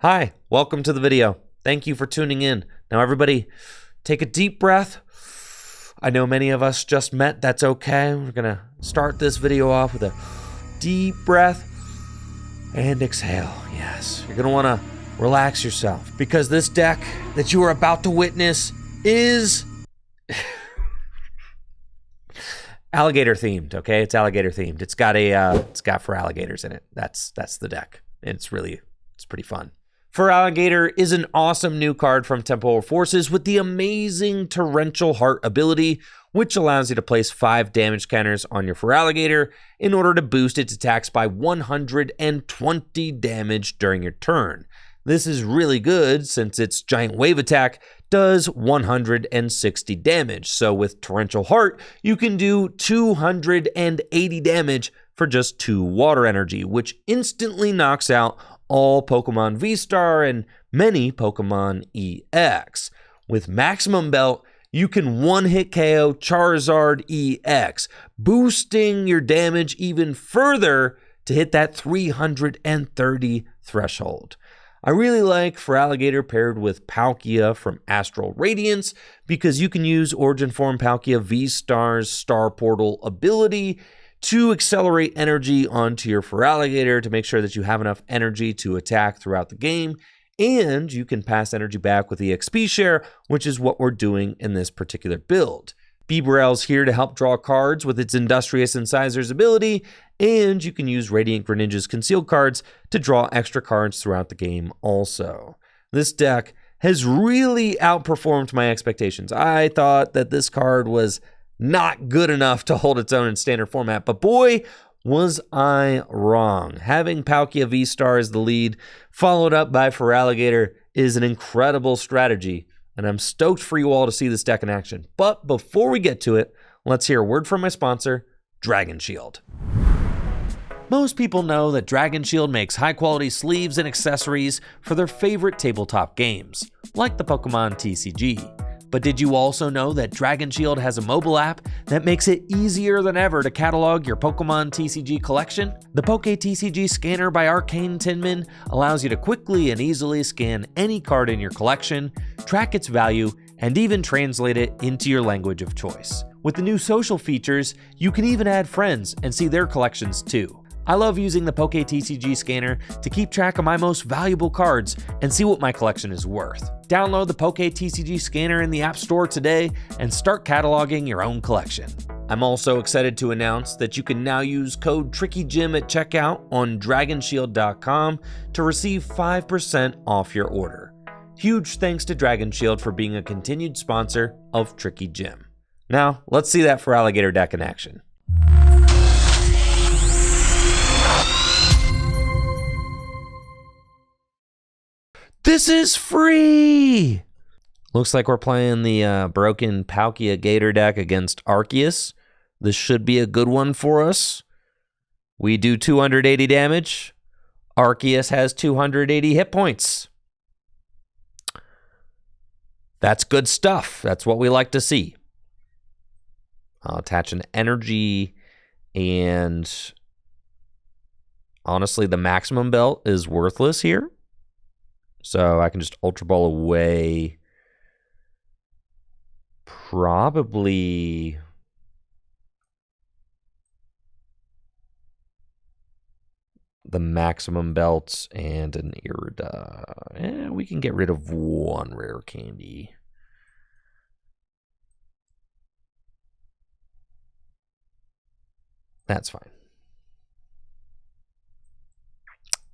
Hi, welcome to the video. Thank you for tuning in. Now everybody, take a deep breath. I know many of us just met, that's okay. We're gonna start this video off with a deep breath and exhale. Yes, you're gonna wanna relax yourself because this deck that you are about to witness is alligator themed, okay? It's alligator themed. It's got Feraligatrs in it. That's the deck. And it's pretty fun. Feraligatr is an awesome new card from Temporal Forces with the amazing Torrential Heart ability, which allows you to place 5 damage counters on your Feraligatr in order to boost its attacks by 120 damage during your turn. This is really good since its Giant Wave attack does 160 damage. So with Torrential Heart, you can do 280 damage for just 2 water energy, which instantly knocks out all Pokemon VSTAR and many Pokemon EX. With Maximum Belt, you can one-hit KO Charizard EX, boosting your damage even further to hit that 330 threshold. I really like Feraligatr paired with Palkia from Astral Radiance because you can use Origin Form Palkia VSTAR's Star Portal ability to accelerate energy onto your Feraligatr to make sure that you have enough energy to attack throughout the game, and you can pass energy back with EXP share, which is what we're doing in this particular build. Bibarel's here to help draw cards with its Industrious Incisors ability, and you can use Radiant Greninja's concealed cards to draw extra cards throughout the game also. This deck has really outperformed my expectations. I thought that this card was not good enough to hold its own in standard format, but boy, was I wrong. Having Palkia VSTAR as the lead, followed up by Feraligatr, is an incredible strategy, and I'm stoked for you all to see this deck in action. But before we get to it, let's hear a word from my sponsor, Dragon Shield. Most people know that Dragon Shield makes high-quality sleeves and accessories for their favorite tabletop games, like the Pokemon TCG. But did you also know that Dragon Shield has a mobile app that makes it easier than ever to catalog your Pokemon TCG collection? The Poke TCG Scanner by Arcane Tinman allows you to quickly and easily scan any card in your collection, track its value, and even translate it into your language of choice. With the new social features, you can even add friends and see their collections too. I love using the Poke TCG Scanner to keep track of my most valuable cards and see what my collection is worth. Download the Poke TCG Scanner in the App Store today and start cataloging your own collection. I'm also excited to announce that you can now use code TRICKYGYM at checkout on dragonshield.com to receive 5% off your order. Huge thanks to Dragon Shield for being a continued sponsor of Tricky Gym. Now, let's see that Feraligatr deck in action. This is free! Looks like we're playing the broken Palkia Gator deck against Arceus. This should be a good one for us. We do 280 damage. Arceus has 280 hit points. That's good stuff. That's what we like to see. I'll attach an energy, and honestly, the Maximum Belt is worthless here. So I can just Ultra Ball away probably the Maximum Belt and an Irida. We can get rid of one Rare Candy. That's fine.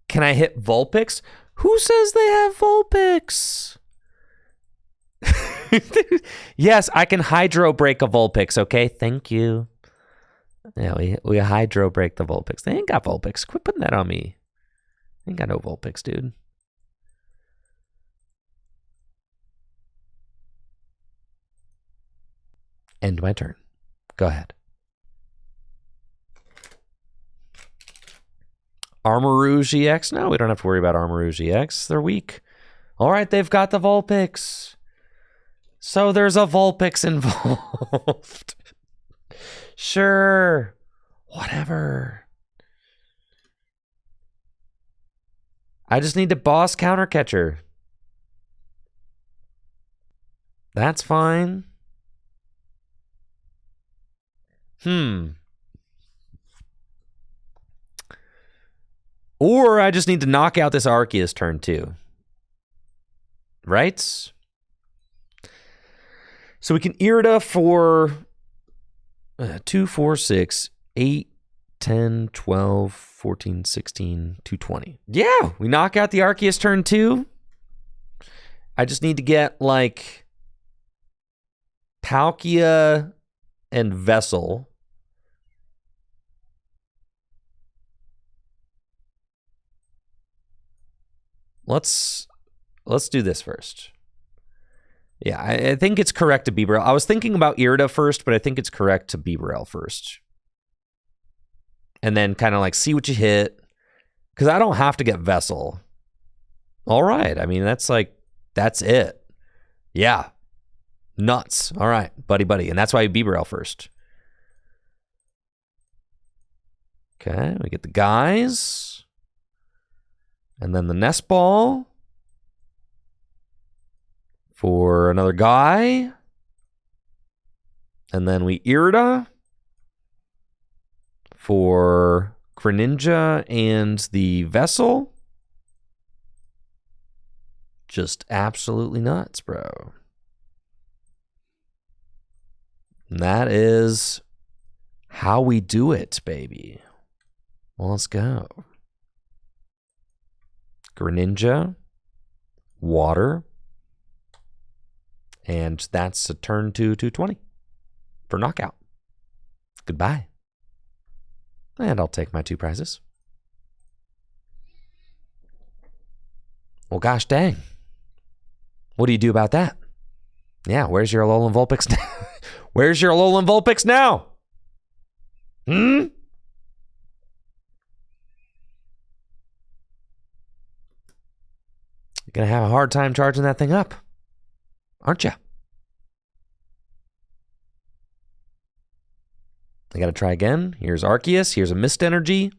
Can I hit Vulpix? Who says they have Vulpix? Yes, I can Hydro Break a Vulpix, okay? Thank you. Yeah, we Hydro Break the Vulpix. They ain't got Vulpix. Quit putting that on me. They ain't got no Vulpix, dude. End my turn. Go ahead. Armarouge EX? No, we don't have to worry about Armarouge EX. They're weak. All right, they've got the Vulpix. So there's a Vulpix involved. Sure. Whatever. I just need to boss counter catcher. That's fine. Or I just need to knock out this Arceus turn 2. Right? So we can Irida for 2, 4, 6, 8, 10, 12, 14, 16, 220. Yeah, we knock out the Arceus turn 2. I just need to get, like, Palkia and Vessel. Let's do this first. Yeah, I think it's correct to Bibarel. I was thinking about Irida first, but I think it's correct to Bibarel first. And then kind of like see what you hit. Because I don't have to get Vessel. All right. I mean, that's it. Yeah. Nuts. All right. Buddy. And that's why Bibarel first. Okay. We get the guys. And then the Nest Ball. For another guy. And then we Irida. For Greninja and the Vessel. Just absolutely nuts, bro. And that is how we do it, baby. Well, let's go. Greninja. Water. And that's a turn 2, 220 for knockout. Goodbye. And I'll take my 2 prizes. Well, gosh dang. What do you do about that? Yeah, where's your Alolan Vulpix now? Where's your Alolan Vulpix now? You're going to have a hard time charging that thing up. Aren't you? I got to try again. Here's Arceus. Here's a Mist Energy.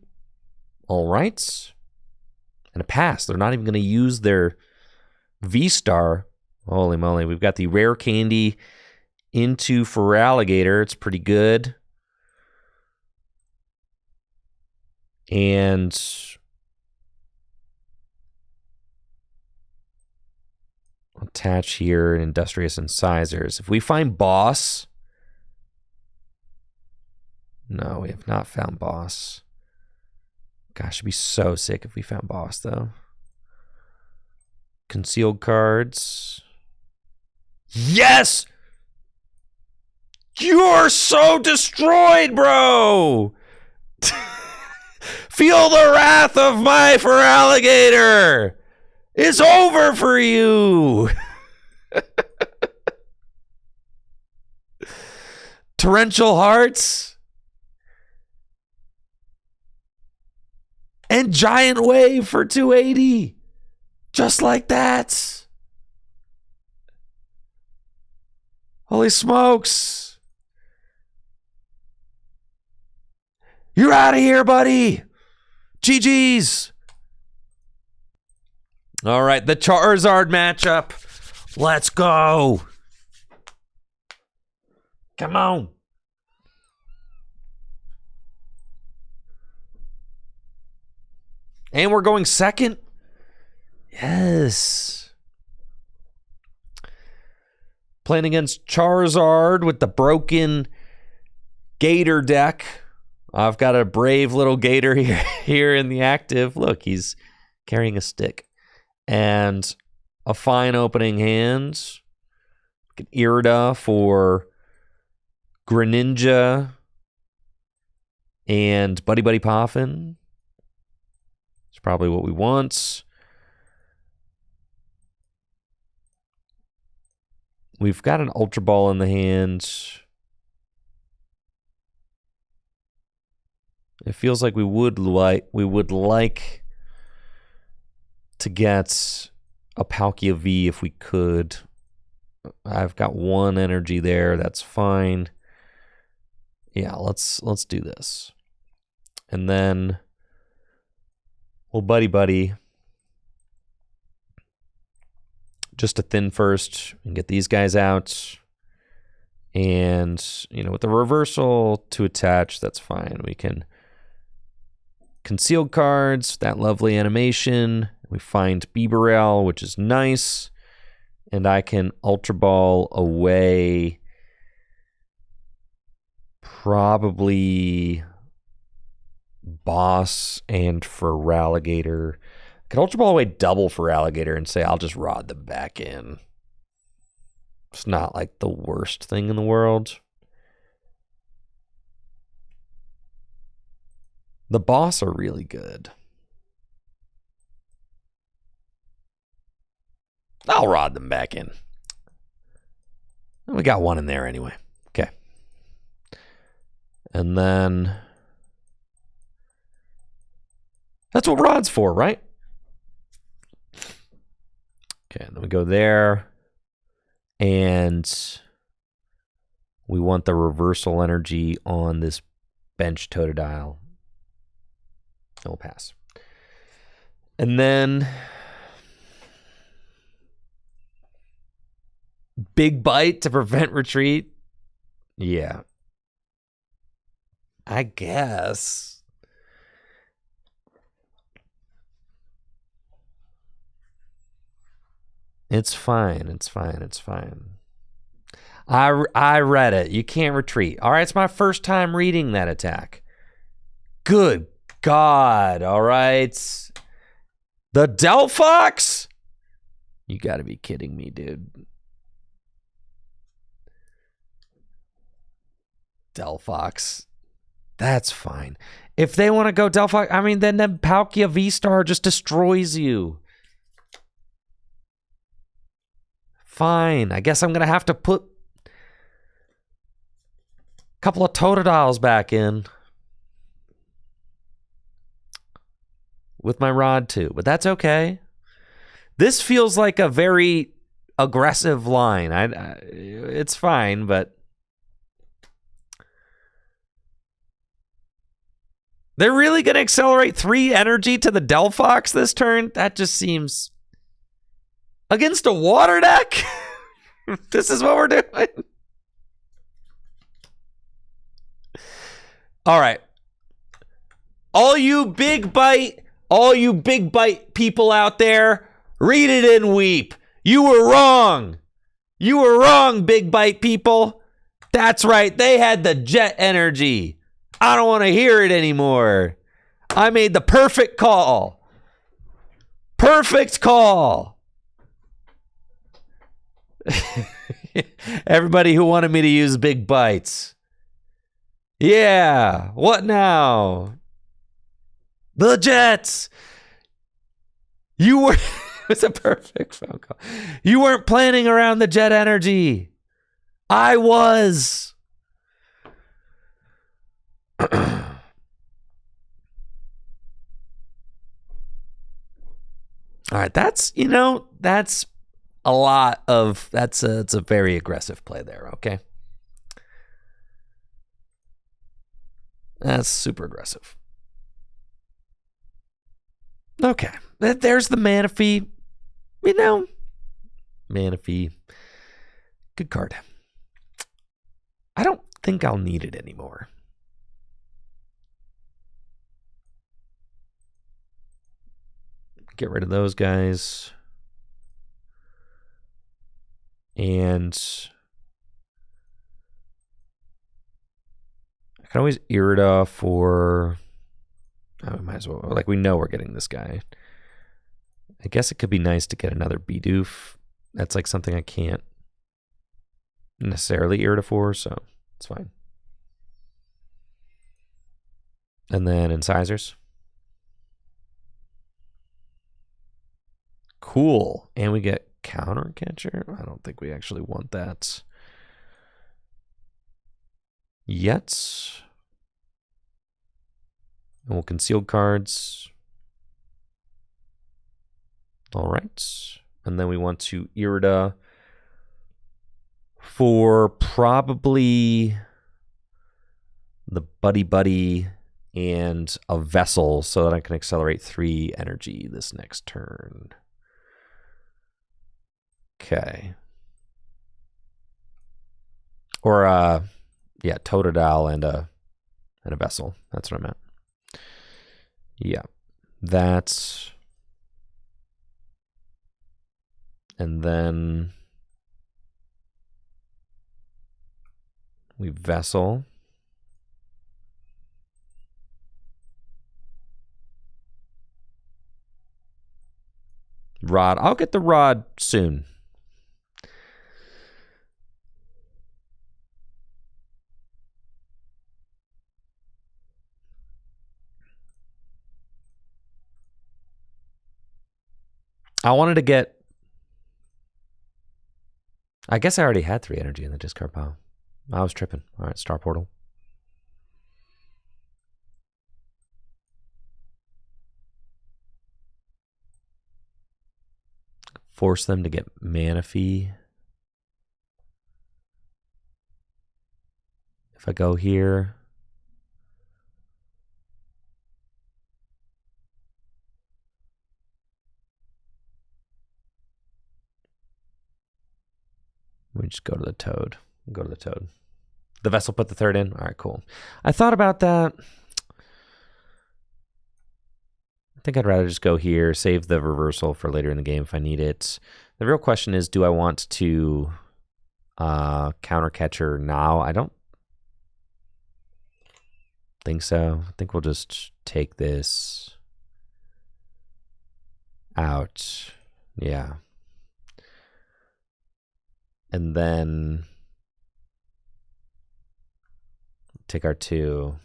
All right. And a pass. They're not even going to use their VSTAR. Holy moly. We've got the Rare Candy into Feraligatr. It's pretty good. And attach here Industrious Incisors. If we find Boss. No, we have not found Boss. Gosh, it'd be so sick if we found Boss, though. Concealed cards. Yes! You're so destroyed, bro! Feel the wrath of my Feraligatr! It's over for you! Torrential Hearts? And Giant Wave for 280. Just like that. Holy smokes. You're out of here, buddy. GG's. All right, the Charizard matchup. Let's go. Come on. And we're going second. Yes. Playing against Charizard with the broken Gator deck. I've got a brave little Gator here in the active. Look, he's carrying a stick. And a fine opening hand. Irida for Greninja and Buddy-Buddy Poffin. It's probably what we want. We've got an Ultra Ball in the hand. It feels like we would like to get a Palkia V if we could. I've got 1 energy there. That's fine. Yeah, let's do this. And then we'll Buddy-Buddy just a thin first and get these guys out. And, you know, with the reversal to attach, that's fine. We can concealed cards, that lovely animation. We find Bibarel, which is nice. And I can Ultra Ball away probably Boss and Feraligatr. I could Ultra Ball away double Feraligatr and say I'll just rod them back in. It's not like the worst thing in the world. The Boss are really good. I'll rod them back in. We got one in there anyway. Okay. And then that's what rod's for, right? Okay, and then we go there. And we want the reversal energy on this bench Totodile. We'll pass. And then Big Bite to prevent retreat. Yeah. I guess. It's fine. It's fine. It's fine. I read it. You can't retreat. All right, it's my first time reading that attack. Good God. All right. The Delphox? You got to be kidding me, dude. Delphox. That's fine. If they want to go Delphox, I mean, then Palkia VSTAR just destroys you. Fine. I guess I'm going to have to put a couple of Totodiles back in. With my rod too. But that's okay. This feels like a very aggressive line. It's fine, but they're really going to accelerate 3 energy to the Delphox this turn? That just seems... Against a water deck? This is what we're doing? All right. All you big bite people out there, read it and weep. You were wrong. You were wrong, big bite people. That's right. They had the jet energy. I don't want to hear it anymore. I made the perfect call. Perfect call. Everybody who wanted me to use big bites. Yeah. What now? The Jets. You were... It's a perfect phone call. You weren't planning around the jet energy. I was. All right. That's, you know, that's a lot of... It's a very aggressive play there, okay? That's super aggressive. Okay. There's the Manaphy. You know, Manaphy. Good card. I don't think I'll need it anymore. Get rid of those guys. And I can always Irida for... Oh, we might as well. Like, we know we're getting this guy. I guess it could be nice to get another Bidoof. That's like something I can't necessarily Irida for, so it's fine. And then incisors. Cool. And we get counter catcher. I don't think we actually want that yet. And we'll conceal cards. All right. And then we want to Irida for probably the Buddy-Buddy and a Vessel so that I can accelerate 3 energy this next turn. Okay. Or yeah, Totodile and a Vessel. That's what I meant. Yeah. That's, and then we Vessel. Rod. I'll get the Rod soon. I wanted to get, I guess I already had 3 energy in the discard pile. I was tripping. All right, Star Portal. Force them to get Manaphy. If I go here. We just go to the Toad. Go to the Toad. The Vessel put the 3rd in. All right, cool. I thought about that. I think I'd rather just go here, save the reversal for later in the game if I need it. The real question is, do I want to counter catcher now? I don't think so. I think we'll just take this out. Yeah. And then take our 2.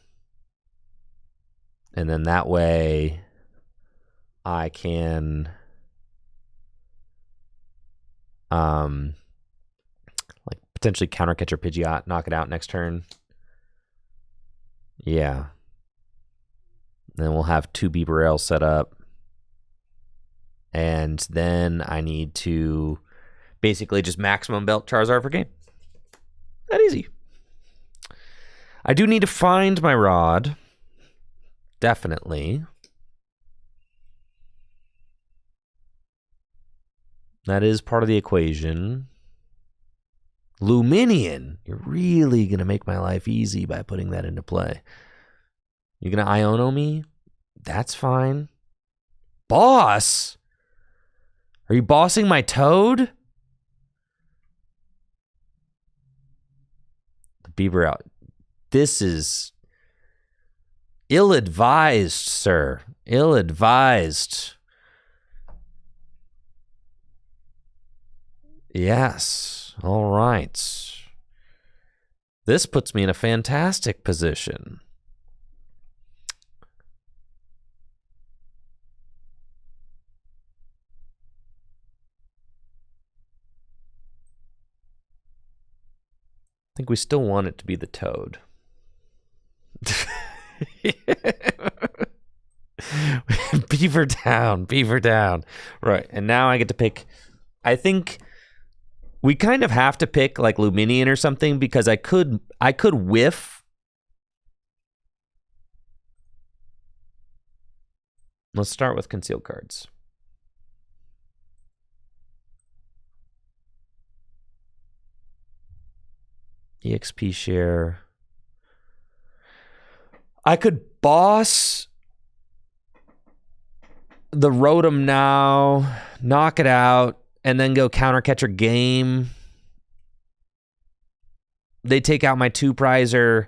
And then that way I can like potentially counter catcher Pidgeot, knock it out next turn. Yeah. And then we'll have 2 Bibarel set up. And then I need to basically just maximum belt Charizard for game. That easy. I do need to find my Rod. Definitely. That is part of the equation. Luminion. You're really going to make my life easy by putting that into play. You're going to Iono me? That's fine. Boss? Are you bossing my Toad? The Bibarel. This is ill-advised, sir. Ill-advised. Yes. All right. This puts me in a fantastic position. I think we still want it to be the Toad. Beaver down, beaver down. Right, and now I get to pick. I think we kind of have to pick like Luminion or something because I could whiff. Let's start with concealed cards. EXP share. I could boss the Rotom now, knock it out, and then go counter catcher game. They take out my 2-prizer,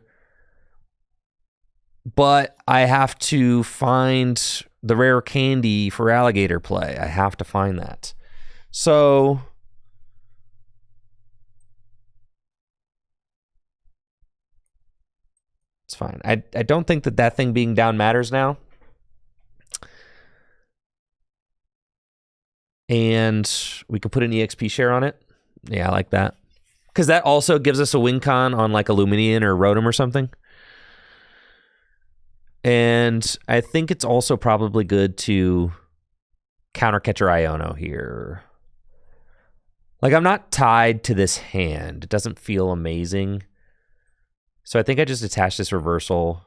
but I have to find the Rare Candy Feraligatr play. I have to find that. So it's fine. I don't think that thing being down matters now. And we can put an EXP share on it. Yeah, I like that. Because that also gives us a win con on like a Luminion or Rotom or something. And I think it's also probably good to counter catcher Iono here. Like, I'm not tied to this hand. It doesn't feel amazing. So I think I just attach this reversal.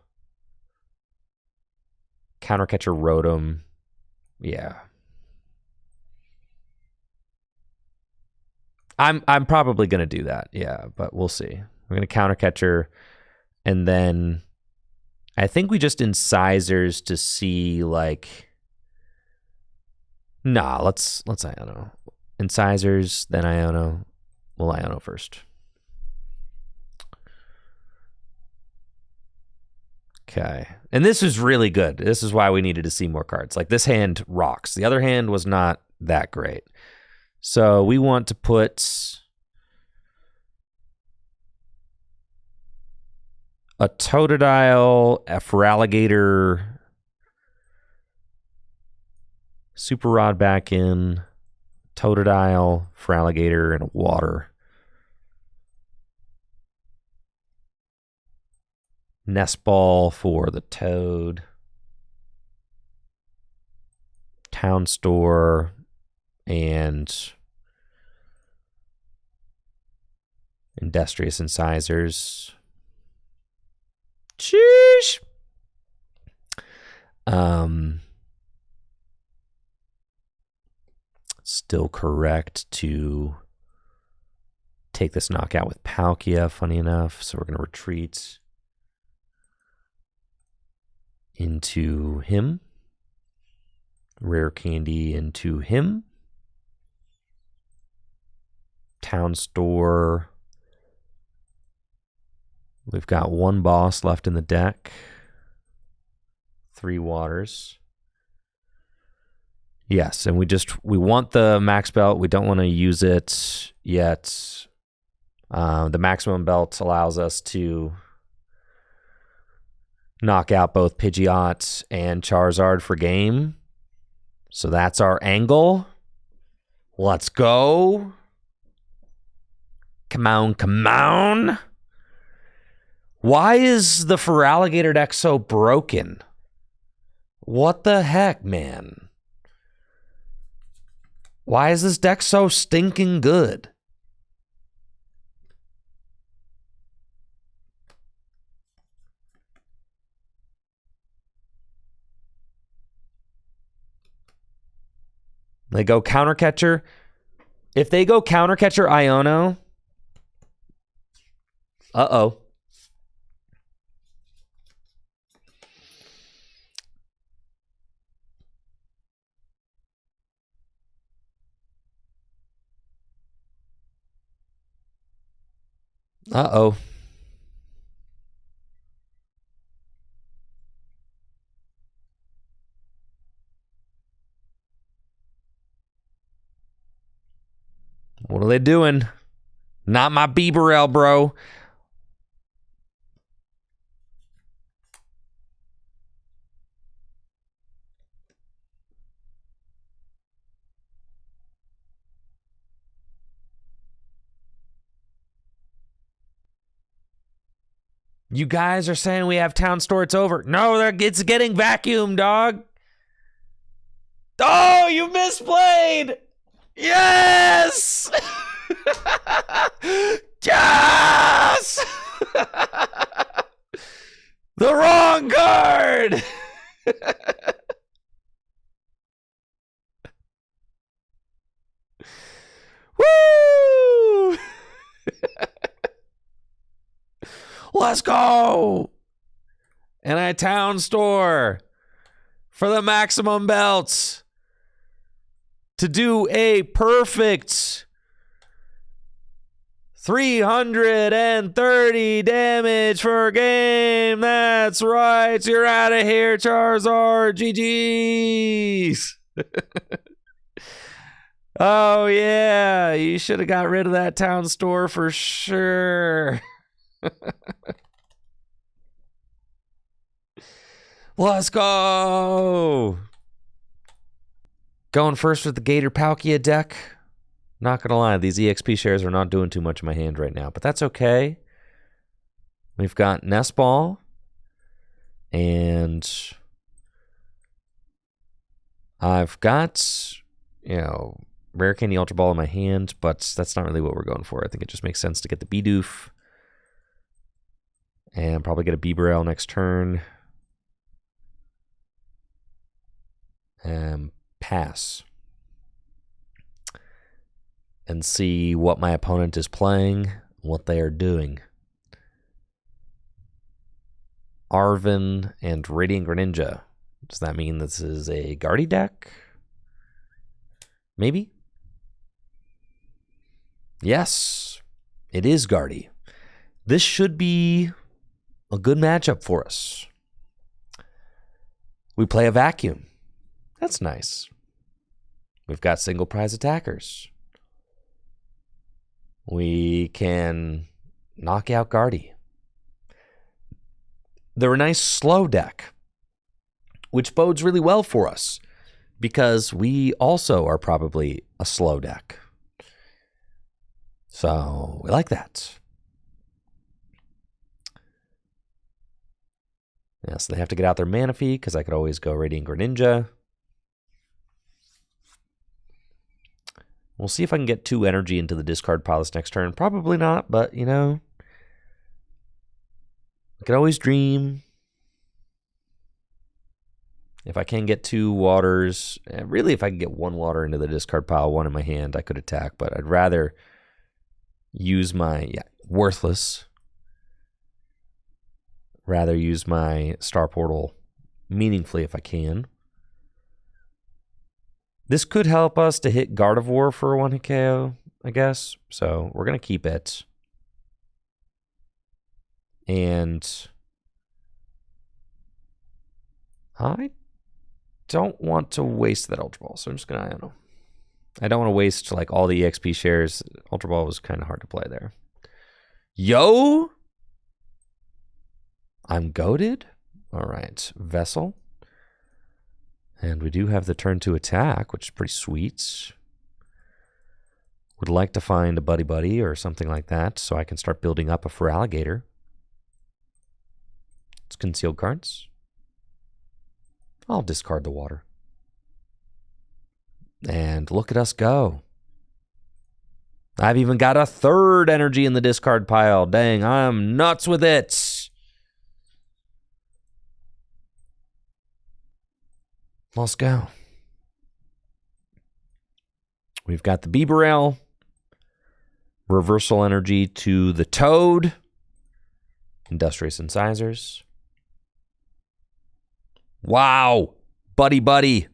Counter catcher Rotom. Yeah. I'm probably gonna do that, yeah, but we'll see. We're gonna counter catcher, and then I think we just incisors to see like. Nah, let's Iono. Incisors, then Iono. We'll Iono first. Okay. And this is really good. This is why we needed to see more cards. Like, this hand rocks. The other hand was not that great. So we want to put a Totodile, a Feraligatr, Super Rod back in, Totodile, Feraligatr, and a water. Nest Ball for the Toad. Town Store and Industrious Incisors. Sheesh. Still correct to take this knockout with Palkia, funny enough. So we're going to retreat into him. Rare Candy into him. Town Store. We've got one boss left in the deck. 3 waters. Yes, and we want the max belt. We don't want to use it yet. The maximum belt allows us to knock out both Pidgeot and Charizard for game. So that's our angle. Let's go. Come on, come on. Why is the Feraligatr deck so broken? What the heck, man? Why is this deck so stinking good? They go counter catcher. If they go counter catcher Iono, uh-oh. Uh-oh. What are they doing? Not my Bibarel, bro. You guys are saying we have Town Store, it's over. No, it's getting vacuumed, dog. Oh, you misplayed. Yes! Yes! The wrong card! Woo! Let's go! And a Town Store for the maximum belts to do a perfect 330 damage per game. That's right. You're out of here, Charizard. GG's. Oh, yeah. You should have got rid of that Town Store for sure. Let's go. Going first with the Gator Palkia deck. Not going to lie, these EXP shares are not doing too much in my hand right now, but that's okay. We've got Nest Ball and I've got, Rare Candy Ultra Ball in my hand, but that's not really what we're going for. I think it just makes sense to get the Bidoof and probably get a Bibarel next turn. Pass. and see what my opponent is playing, what they are doing. Arven and Radiant Greninja. Does that mean this is a Guardy deck? Maybe? Yes, it is Guardy. This should be a good matchup for us. We play a vacuum. That's nice. We've got single prize attackers. We can knock out Guardy. They're a nice slow deck, which bodes really well for us because we also are probably a slow deck. So we like that. Yeah, so they have to get out their Manaphy because I could always go Radiant Greninja. We'll see if I can get 2 energy into the discard pile this next turn. Probably not, but, you know, I could always dream. If I can get 2 waters, really if I can get 1 water into the discard pile, 1 in my hand, I could attack, but I'd rather use my, worthless. Rather use my Star Portal meaningfully if I can. This could help us to hit Gardevoir for a 1-hit KO, I guess. So we're going to keep it. And I don't want to waste that Ultra Ball, so I'm just going to Iono. I don't want to waste like all the EXP shares. Ultra Ball was kind of hard to play there. Yo! I'm goated. All right, Vessel. And we do have the turn to attack, which is pretty sweet. Would like to find a Buddy-Buddy or something like that so I can start building up a Feraligatr. It's concealed cards. I'll discard the water. And look at us go. I've even got a 3rd energy in the discard pile. Dang, I'm nuts with it. Let's go. We've got the Bibarel. Reversal energy to the Toad. Industrious Incisors. Wow. Buddy-Buddy.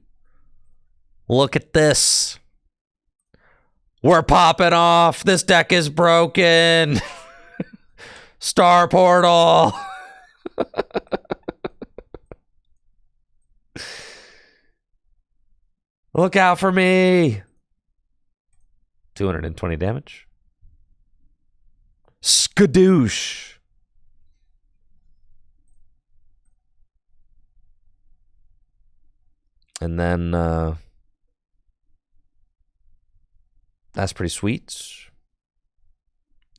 Look at this. We're popping off. This deck is broken. Star Portal. Look out for me. 220 damage. Skadoosh. And then that's pretty sweet.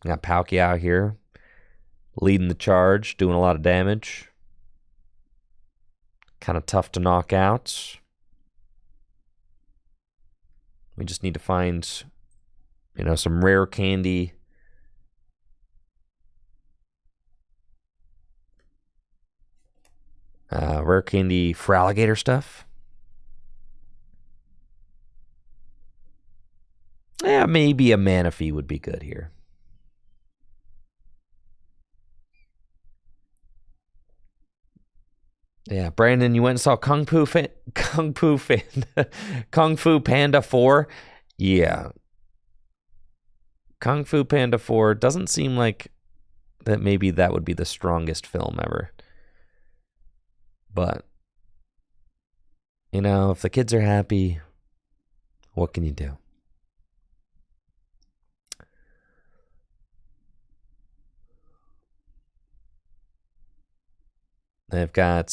Got Palkia out here leading the charge, doing a lot of damage. Kind of tough to knock out. We just need to find, you know, some rare candy. Rare candy Feraligatr stuff. Yeah, maybe a Manaphy would be good here. Yeah, Brandon, you went and saw Kung Fu Panda 4. Yeah. Kung Fu Panda 4 doesn't seem like that maybe that would be the strongest film ever. But, you know, if the kids are happy, what can you do? They've got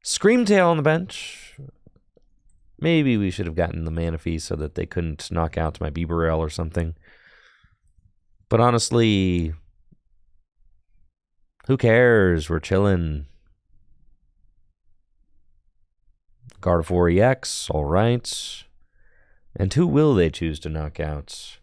Screamtail on the bench. Maybe we should have gotten the Manaphy so that they couldn't knock out my Bibarel or something. But honestly, who cares? We're chilling. Gardevoir EX, all right. And who will they choose to knock out?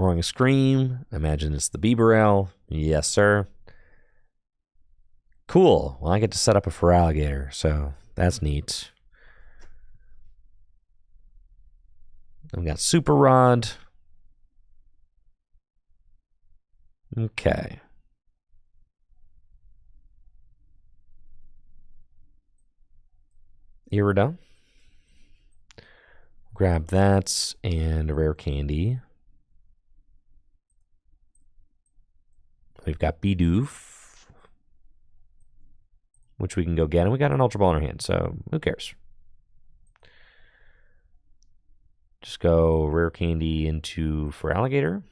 Roaring Scream. I imagine it's the Bibarel. Yes, sir. Cool. Well, I get to set up a Feraligatr, so that's neat. I've got Super Rod. Okay. Irida. Grab that and a Rare Candy. We've got Bidoof, which we can go get, and we got an Ultra Ball in our hand, so who cares? Just go Rare Candy into Feraligatr.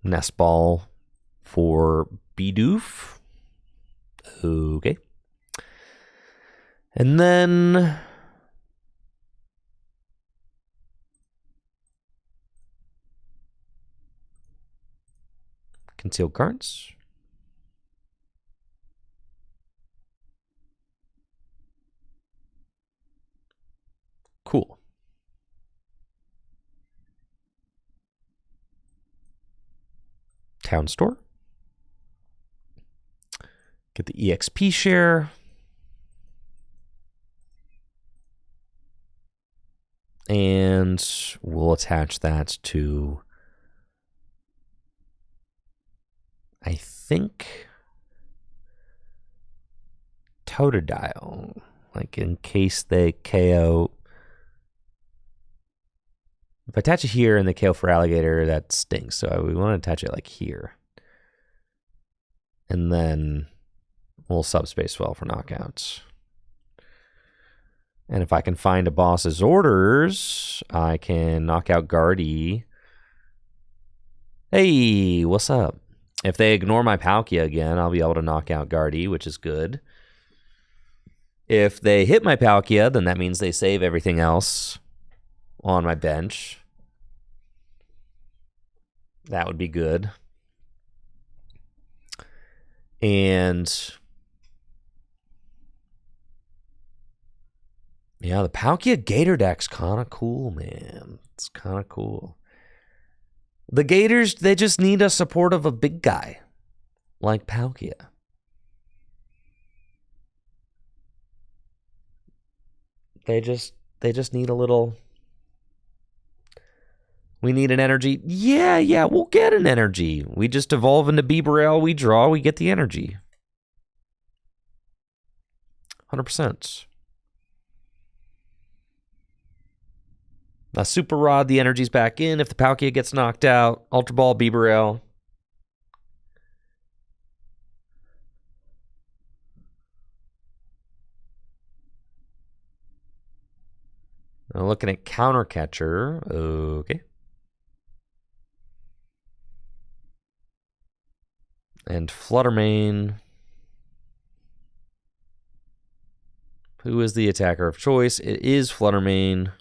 Nest Ball for Bidoof. Okay. And then concealed cards. Cool. Town Store. Get the EXP share. And we'll attach that to, I think, Totodile. Like in case they KO. If I attach it here and they KO Feraligatr, that stinks. So we want to attach it like here. And then we'll subspace well for knockouts. And if I can find a boss's orders, I can knock out Gardy. Hey, what's up? If they ignore my Palkia again, I'll be able to knock out Gardy, which is good. If they hit my Palkia, then that means they save everything else on my bench. That would be good. And yeah, the Palkia Gator deck's kind of cool, man. It's kind of cool. The Gators, they just need a support of a big guy like Palkia. They just need a little. We need an energy. Yeah, we'll get an energy. We just evolve into Bibarel, we draw, we get the energy. 100%. A Super Rod, the energy's back in. If the Palkia gets knocked out, Ultra Ball, Bibarel. I'm looking at Counter Catcher. Okay. And Fluttermane. Who is the attacker of choice? It is Fluttermane.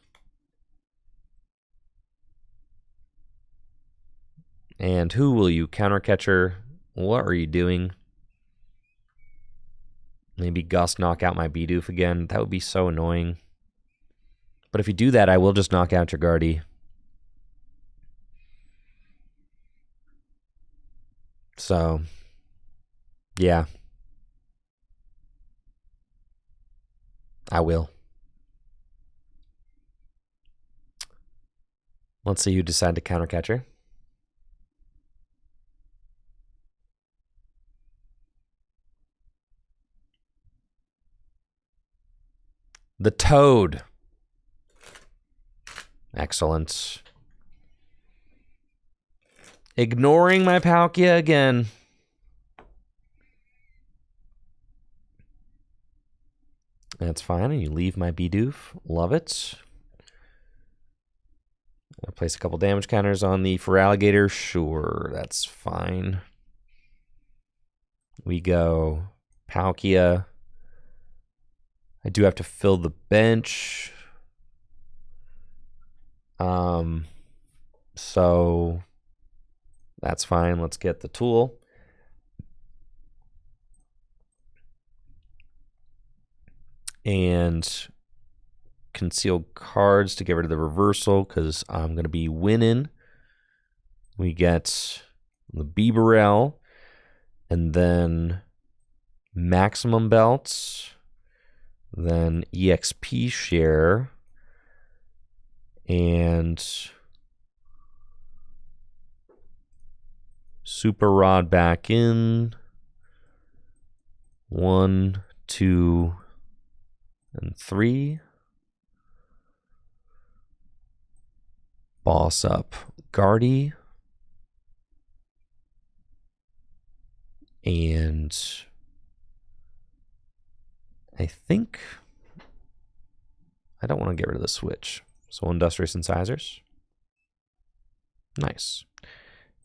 And who will you counter catcher? What are you doing? Maybe Gust knock out my Bidoof again. That would be so annoying. But if you do that, I will just knock out your Gardy. So, yeah. I will. Let's see who decide to counter catcher. The Toad. Excellent. Ignoring my Palkia again. That's fine. And you leave my Bidoof. Love it. I'll place a couple damage counters on the Feraligatr. Sure, that's fine. We go Palkia. I do have to fill the bench. So that's fine. Let's get the tool. And concealed cards to get rid of the reversal because I'm going to be winning. We get the Bibarel, and then Maximum Belt, then EXP share, and Super Rod back in. 1, 2, and 3. Boss up Gardy. And I think I don't want to get rid of the Switch. So Industrious Incisors. Nice.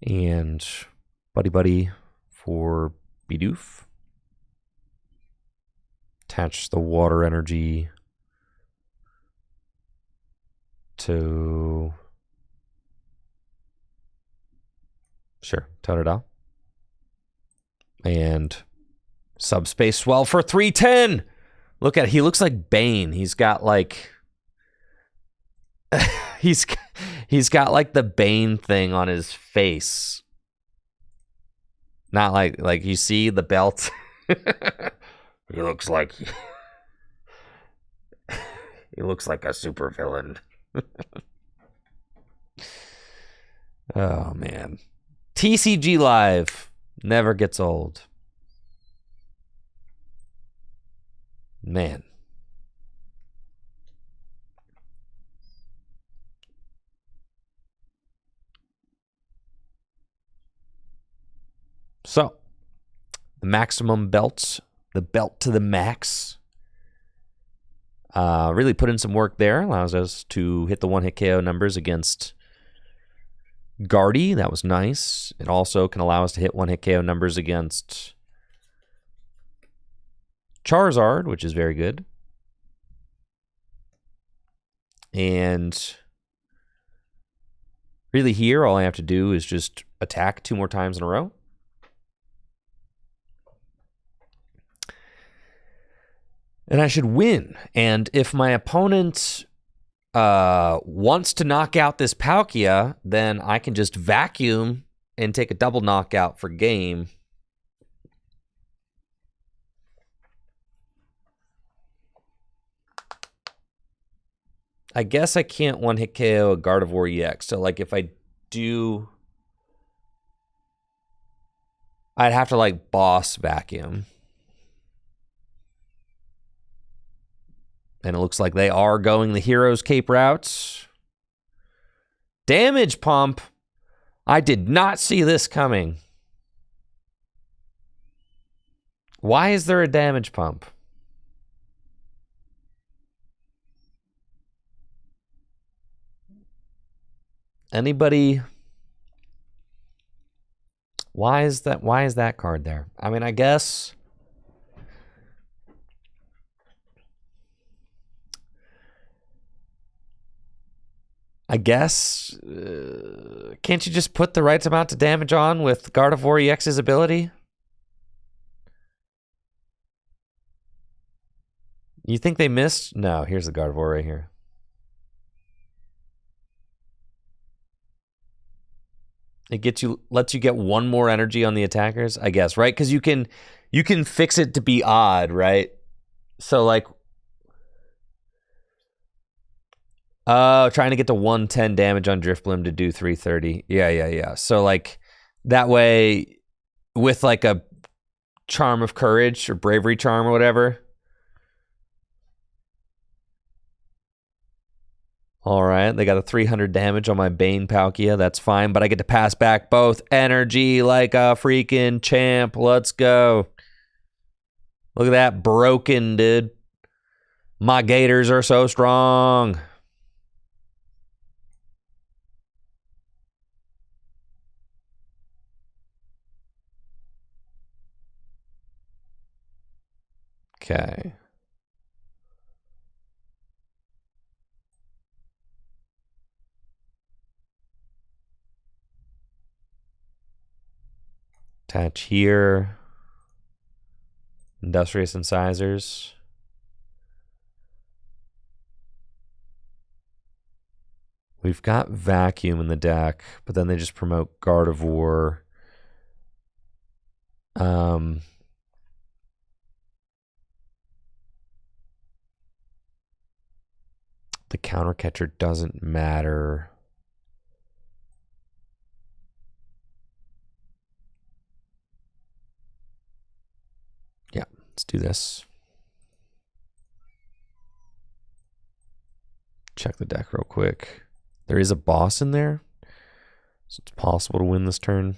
And Buddy-Buddy for Bidoof. Attach the water energy to Totodile. And Subspace Swell for 310. Look at it. He looks like Bane. He's got like he's got like the Bane thing on his face. Not like you see the belt. He looks like he looks like a super villain. Oh man. TCG Live never gets old. Man. So, the Maximum Belts, the belt to the max. Really put in some work there. Allows us to hit the one-hit KO numbers against Gardy. That was nice. It also can allow us to hit one-hit KO numbers against Charizard, which is very good. And really here, all I have to do is just attack 2 more times in a row. And I should win. And if my opponent wants to knock out this Palkia, then I can just vacuum and take a double knockout for game. I guess I can't one-hit KO a Gardevoir EX. So, like, if I do, I'd have to, like, boss vacuum. And it looks like they are going the Hero's Cape route. Damage pump. I did not see this coming. Why is there a damage pump? Anybody? Why is that card there? I mean, I guess can't you just put the right amount of damage on with Gardevoir EX's ability? You think they missed? No, here's the Gardevoir right here. It lets you get 1 more energy on the attackers, I guess, right? Because you can fix it to be odd, right? So like, trying to get to 110 damage on Drifblim to do 330. Yeah. So like that way, with like a Charm of Courage or Bravery Charm or whatever. All right, they got a 300 damage on my Bane Palkia. That's fine, but I get to pass back both energy like a freaking champ. Let's go. Look at that broken, dude. My Gators are so strong. Okay. Attach here. Industrious Incisors. We've got Vacuum in the deck, but then they just promote Gardevoir. The counter catcher doesn't matter. Yeah, let's do this. Check the deck real quick. There is a boss in there, so it's possible to win this turn.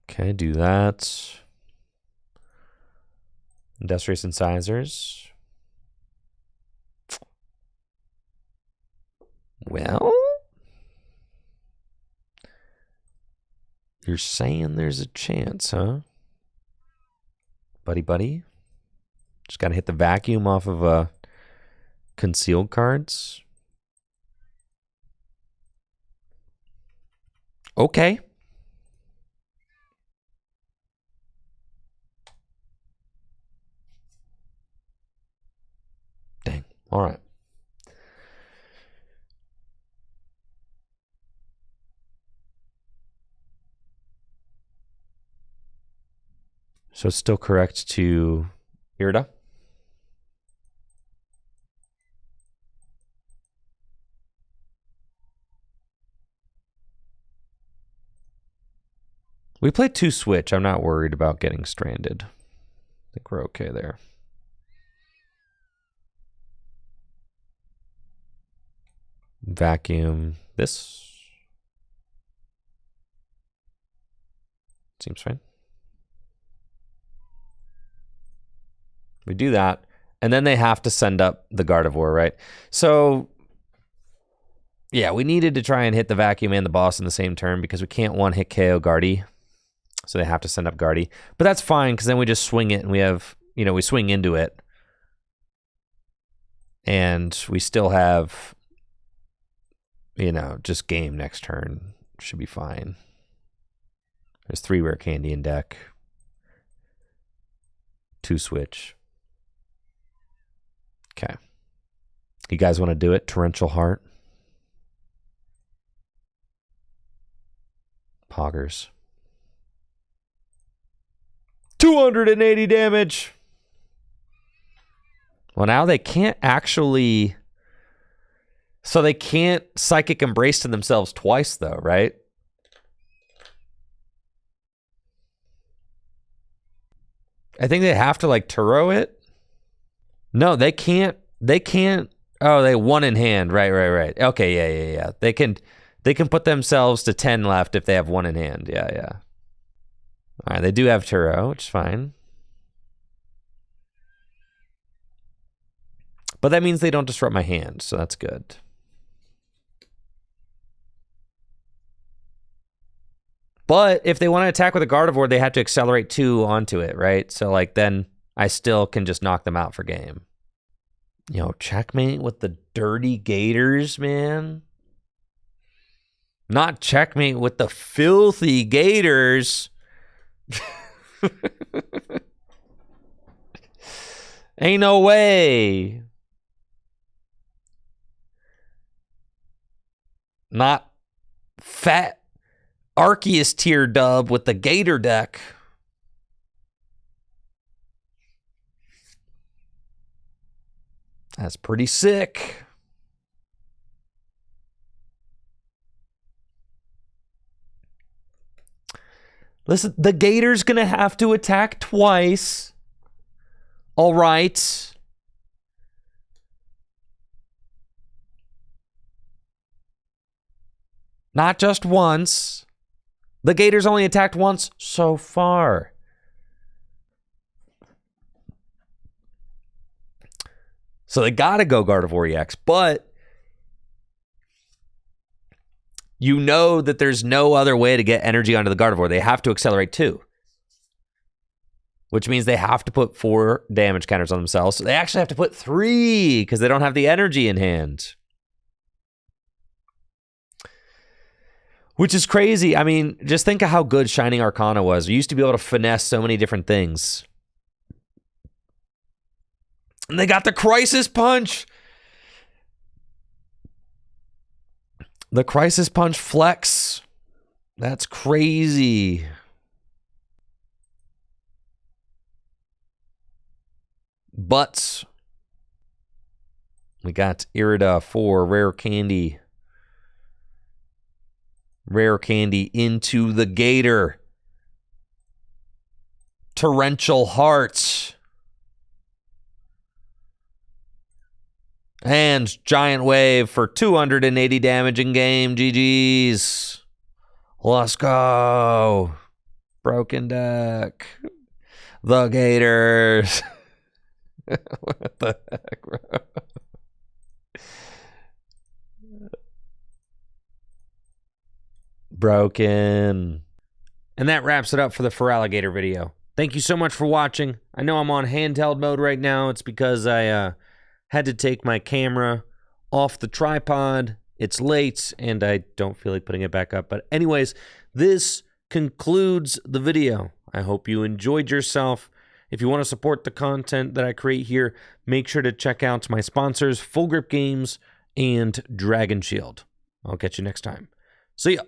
Okay, do that. Industrious Incisors. Well, you're saying there's a chance, huh? Buddy-Buddy. Just got to hit the Vacuum off of concealed cards. Okay. Dang. All right. So it's still correct to Irida. We played 2 Switch. I'm not worried about getting stranded. I think we're okay there. Vacuum this. Seems fine. We do that, and then they have to send up the Gardevoir, right? So, yeah, we needed to try and hit the Vacuum and the boss in the same turn because we can't one-hit KO Guardy. So they have to send up Guardy. But that's fine, because then we just swing it, and we have, you know, we swing into it. And we still have, you know, just game next turn. Should be fine. There's 3 Rare Candy in deck. 2 Switch. Okay. You guys want to do it? Torrential Heart. Poggers. 280 damage. Well, now they can't actually... So they can't Psychic Embrace to themselves twice, though, right? I think they have to, like, Turo it. No, they can't. They can't. Oh, they 1 in hand. Right. Okay, yeah. They can put themselves to 10 left if they have 1 in hand. Yeah. All right, they do have Turo, which is fine. But that means they don't disrupt my hand, so that's good. But if they want to attack with a Gardevoir, they have to accelerate 2 onto it, right? So, like, then I still can just knock them out for game. You know, checkmate with the dirty Gators, man. Not checkmate with the filthy Gators. Ain't no way. Not fat Arceus tier dub with the Gator deck. That's pretty sick. Listen, the Gator's gonna have to attack twice. All right. Not just once. The Gator's only attacked once so far. So they gotta go Gardevoir EX, but you know that there's no other way to get energy onto the Gardevoir. They have to accelerate 2. Which means they have to put 4 damage counters on themselves. So they actually have to put 3 because they don't have the energy in hand. Which is crazy. I mean, just think of how good Shining Arcana was. We used to be able to finesse so many different things. And they got the Crisis Punch. The Crisis Punch Flex. That's crazy. But we got Irida for Rare Candy. Rare Candy into the Gator. Torrential Hearts. And Giant Wave for 280 damage in game. GG's. Let's go. Broken deck. The Gators. What the heck, bro? Broken. And that wraps it up for the Feraligatr video. Thank you so much for watching. I know I'm on handheld mode right now. It's because I had to take my camera off the tripod. It's late, and I don't feel like putting it back up. But anyways, this concludes the video. I hope you enjoyed yourself. If you want to support the content that I create here, make sure to check out my sponsors, Full Grip Games and Dragon Shield. I'll catch you next time. See ya.